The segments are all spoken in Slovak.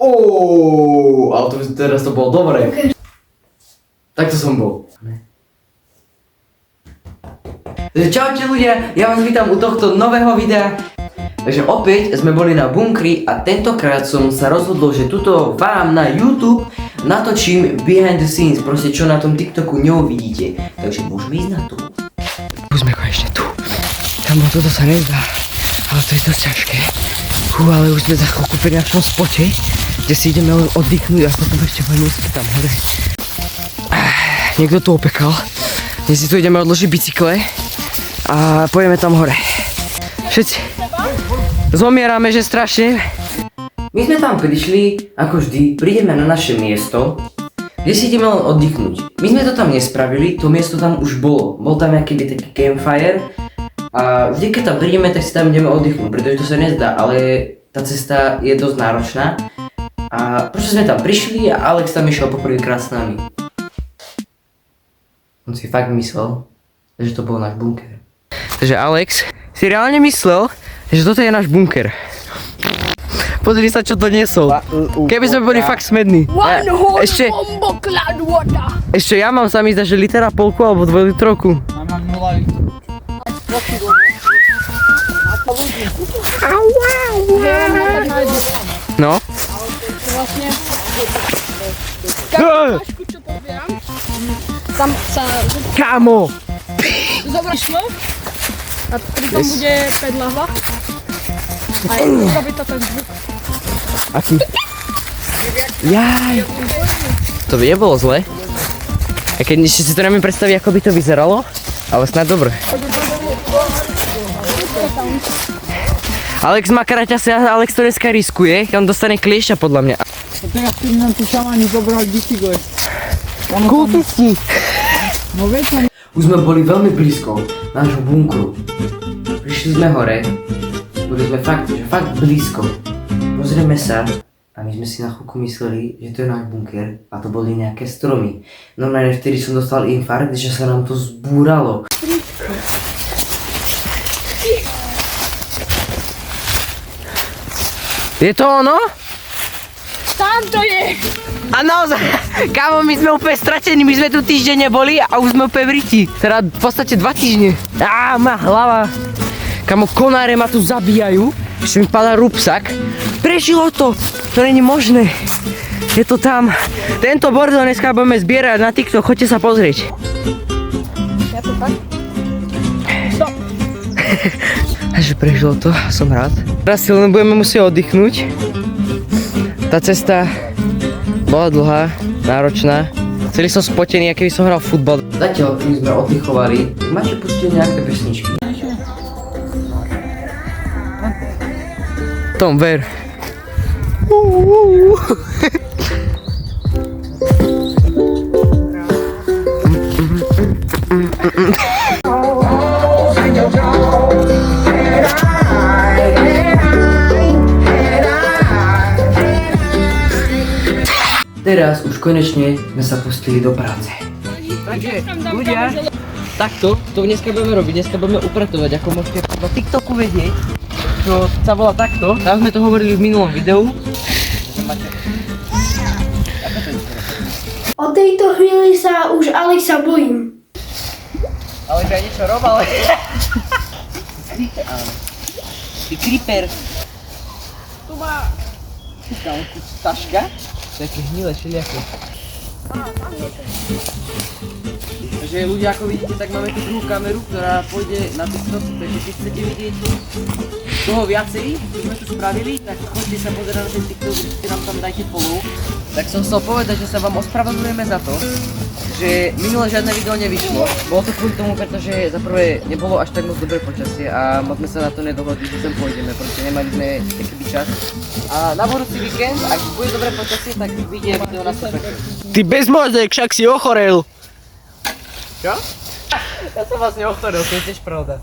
Ale teraz to bolo dobre. Okay. Takto som bol. Čaute ľudia, ja vás vítam u tohto nového videa. Takže opäť sme boli na bunkri a tentokrát som sa rozhodol, že tuto vám na YouTube natočím behind the scenes, proste čo na tom TikToku neuvidíte. Takže môžeme ísť na to. Už sme konečne tu. Kamo, toto sa nezdá, ale to je dosť ťažké. Ale už sme za chvíľku pri našom spote, kde si ideme oddychnúť a potom ešte budeme uspieť tam hore. Niekto tu opekal, dnes si tu ideme odložiť bicykle a pôjdeme tam hore. Všetci zomierame, že strašne. My sme tam prišli, ako vždy, prídeme na naše miesto, kde si ideme len oddychnúť. My sme to tam nespravili, to miesto tam už bolo. Bol tam nejaký taký campfire a vždy, keď tam prídeme, tak si tam ideme oddychnúť, pretože to sa nezdá, ale tá cesta je dosť náročná. A proste sme tam prišli a Alex tam išiel poprvýkrát s nami. On si fakt myslel, že to bol náš bunker. Takže Alex si reálne myslel, že toto je náš bunker. Pozri sa, čo to niesol. Keby sme boli fakt smední. Ešte ja mám sa mi zdá, že litera polku alebo 2 litrovku. Mám 0 litrov. No? Vlastne kašku, čo pozbieram, tam sa... Kámo! Zobraš šlo a pritom bude pedlava a robí to ten zvuk. Aký? Jaj! To by nebolo zle. A keď ešte si to neviem predstaviť, ako by to vyzeralo, ale snad dobre. Alex má kraťasy a Alex to dneska riskuje, on dostane kliešťa podľa mňa. A teraz keď nám tu šamani zobrali bicykle. Kultisti! No veď Už sme boli veľmi blízko nášho bunkru. Prišli sme hore, boli sme fakt blízko. Pozrieme sa a my sme si na chvíľku mysleli, že to je náš bunker a to boli nejaké stromy. Normálne vtedy som dostal infarkt, že sa nám to zbúralo. Je to ono? Tam to je! A naozaj, kámo, my sme úplne stratení, my sme tu týždeň neboli a už sme úplne v riti. Teda v podstate 2 týždne. Má hlava. Kámo, konáre ma tu zabíjajú, ešte mi padá rúbsak. Prežilo to, to není možné. Je to tam. Tento bordel dneska budeme zbierať na TikTok, choďte sa pozrieť. Ja to tak? Stop! Takže prežilo to, som rád. Teraz si len budeme musieť oddychnúť. Tá cesta bola dlhá, náročná. Celý som spotený, aký by som hral futbal. Zatiaľ, keď sme oddychovali, máte pustiť nejaké pesničky. Tom, ver. Teraz už konečne sme sa pustili do práce. Takže ľudia, takto to dneska budeme robiť, dneska budeme upratovať, ako môžete na TikToku vedieť, čo sa volá takto. Tam sme to hovorili v minulom videu. O tejto chvíli sa už Alexa bojím. Ale že aj niečo rob, ale... Ty creeper. Tu má... Taška? Také hnilé, všelijaké. Takže ľudia, ako vidíte, tak máme tu druhú kameru, ktorá pôjde na TikTok, takže keď chcete vidieť toho viacej, čo sme tu spravili, tak choďte sa pozerať na ten TikTok, keď nám tam dajte follow. Tak som chcel povedať, že sa vám ospravedlňujeme za to, že minulé žiadne video nevyšlo. Bolo to kvôli tomu, pretože za prvé nebolo až tak moc dobré počasie a moc sme sa na to nedohodli, že sem pôjdeme, pretože nemali sme taký čas. A na budúci víkend, ak bude dobré počasie, tak vyjde video na 100%. Ty bezmozek, však si ochorel. Čo? Ja som vlastne ochorel, to je tiež pravda.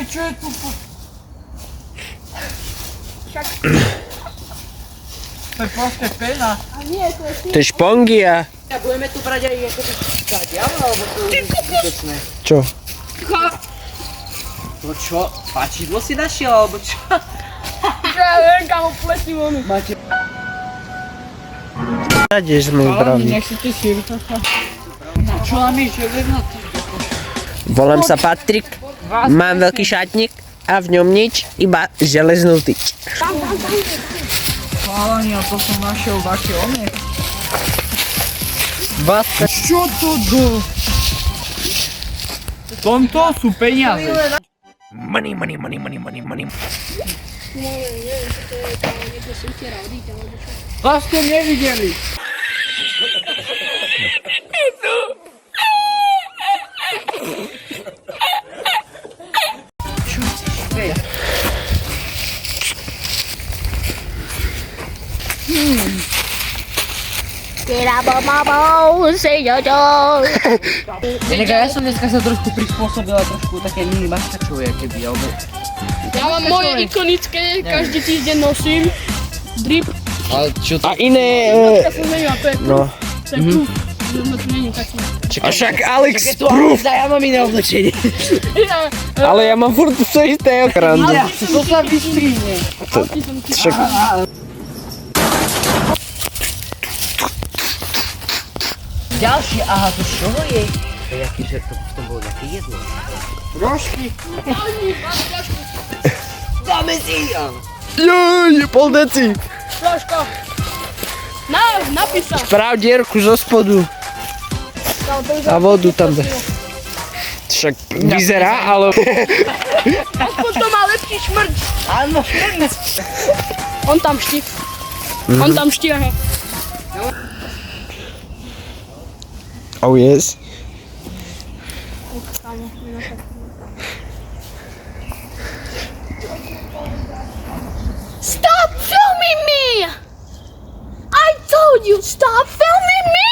Čo je tu? Však... To je proste pena. A nie, to je To je špongia. A budeme tu brať aj akože diablo, alebo to je zbytočné? Čo? To čo? Páčidlo si našiel, alebo čo? Ja neviem, kamo, plesni vonu. Nájdeš môj bravný. Nech si ty sír. Čo nám je, že vedno? Volám sa Patrik, mám veľký šatník a v ňom nič, iba železnú tyč. Chalani, a to som našiel také oné. Čo to do? Tomto sú peniaze. Money. Vás to nevideli. Inak ja som dneska sa trošku prispôsobila trošku také mini maštačové, keby, alebo... Ja mám moje ikonické, každý týždeň nosím. Drip. Ale čo to? A iné... Ja som neviem, a to je No. To je proof. Že sme tu není taký. A však Alex, Proof! Ja mám iné oblečenie. ale ja mám furt to isté okrandu. To sa vystrihne. Však... Ďalšie, aha, to čo je? To je jaký, že to v tom bolo nejaké jedlo. Rožky. Dáme si! Je pol deci. Fľaška. Napísal. Prav dierku zo spodu a vodu tam dá. Však vyzerá, ale... Aspoň to má lepší šmrť. Áno. On tam ští. On tam štíha. Oh yes. Stop filming me! I told you, stop filming me!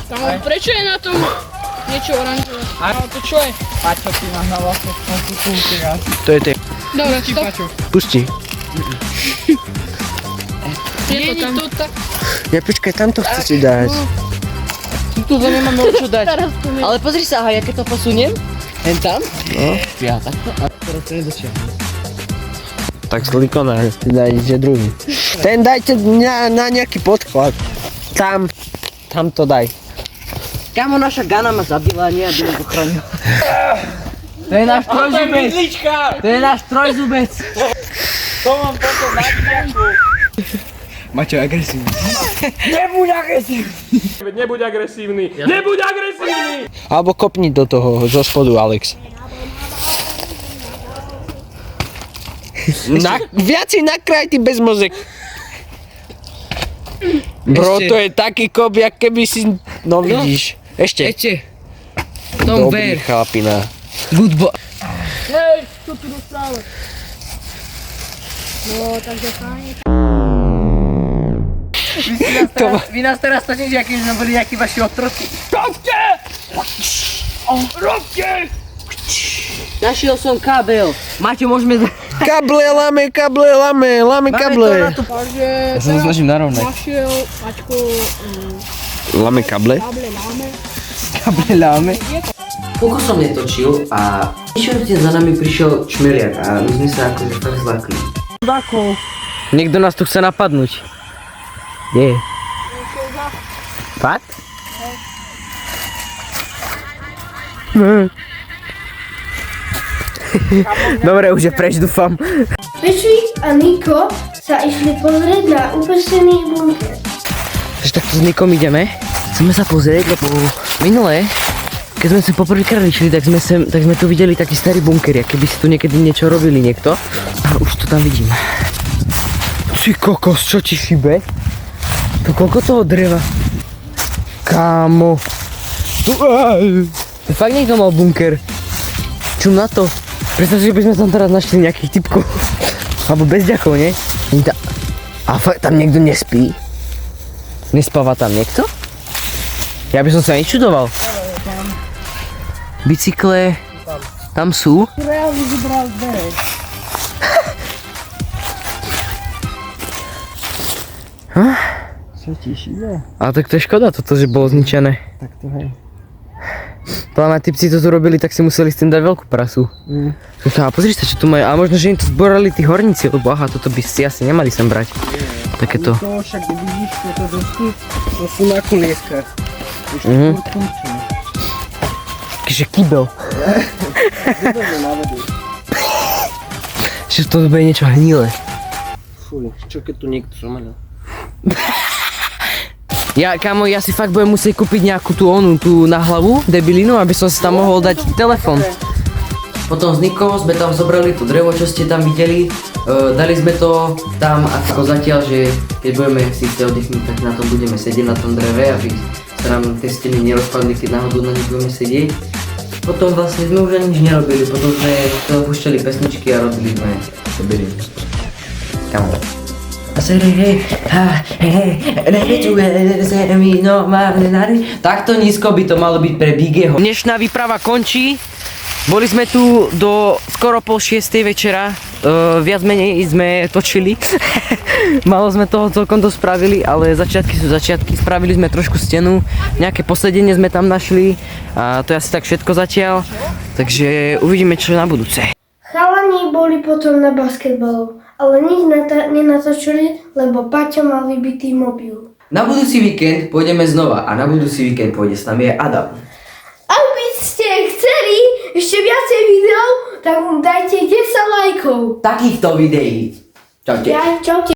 Kamo, prečo je na tom niečo oranžové? A to čo je? Paťo, ty máš na vlastne konku teraz. To je tie. Dobre, Ti, stop. Paťo. Pusti. Je to tam. Ja počkaj, tam to chci si dať. Tu to nemáme o čo dať. Teraz to nie. Ale pozri sa, aha, keď to posuniem. Hen tam. No. Ja takto. A teraz to nedočiahnem. Tak slikonár, ty dajte druhý. Ten dajte na nejaký podklad. Tam to daj. Kámo, naša Gana ma zabila, nie aby ma ochránil. To je náš trojzubec. To je náš trojzubec. To mám potom na kňaku. Maťo, agresívny. Nebuď agresívny. Nebuď agresívny! Alebo kopni do toho, zo spodu, Alex. Viac si nakraj, ty bez mozek. Bro, Ešte. to je taký kop, jak keby si... No vidíš. Ešte. Ešte. Tom Dobrý ver. chlapina. Good boy. Hej, čo tu rozprávať? No, takže fajn. Vy nás teraz stačíte, aký sme boli nejakí vaši otroci. Našiel som kabel. Maťo, môžeme... Kable, lame, Máme kable. to na to... Takže Ja sa to snažím narovnať. našiel Paťko Lame kable? káble láme. Kable láme. Koľko som netočil a ešte za nami prišiel čmeriak a my sme sa akože tak zlakli. Niekto nás tu chce napadnúť. Nie. Fakt? Dobre, už je preč, dúfam. Pešvík a Niko sa išli pozrieť na upesený bunker. Takže takto s Nikom ideme. Chceme sa pozrieť, lebo minulé, keď sme sa poprvýkrát išli, tak sme tu videli taký starý bunker, ako keby si tu niekedy niečo robili niekto. A už to tam vidím. Ty kokos, čo ti šibe? Tu koľko toho dreva? Kámo. Tu fakt niekto mal bunker. Čum na to. Predstav si, že by sme tam teraz našli nejakých typkov. Alebo bezďakov, nie? A fakt tam niekto nespí? Nespáva tam niekto? Ja by som sa nečudoval. Bicykle tam sú. Reálne vybral dvere. Čo ti šíbe? Ale tak to je škoda toto, že bolo zničené. Tak to hej. Podľa mňa typci to tu robili, tak si museli s tým dať veľkú prasu. A pozri sa, čo tu majú. A možno, že im to zborali tí horníci, lebo aha, toto by si asi nemali sem brať. Takéto. To však vidíš, toto dosky, to sú na kulieskách. Už to funkčné. Takže kýbel. Že to bude niečo hnilé. Fuj, čo keď tu niekto zomelil? Kámo, ja si fakt budem musieť kúpiť nejakú tú na hlavu, debilinu, aby som si tam mohol dať telefón. Potom s Nikou sme tam zobrali to drevo, čo ste tam videli. Dali sme to tam ako zatiaľ, že keď budeme síce oddychnúť, tak na tom budeme sedieť na tom dreve, aby sa nám tie steny nerozpadli, keď náhodou na nich budeme sedieť. Potom vlastne sme už ani nič nerobili, potom sme púšťali pesničky a robili sme debilinu. Kamo. Takto nízko by to malo byť pre Bigeho. Dnešná výprava končí. Boli sme tu do skoro 5:30 večera. Viac menej sme točili. Malo sme toho celkom dosť spravili, ale začiatky sú začiatky. Spravili sme trošku stenu, nejaké posedenie sme tam našli a to je asi tak všetko zatiaľ. Takže uvidíme, čo na budúce. Chalani boli potom na basketbalu, ale nič nenatočili, lebo Paťo mal vybitý mobil. Na budúci víkend pôjdeme znova a na budúci víkend pôjde s nami aj Adam. Ak by ste chceli ešte viacej videó, tak mu dajte 10 lajkov. Takýchto videí. Čaute. Ja, čaute.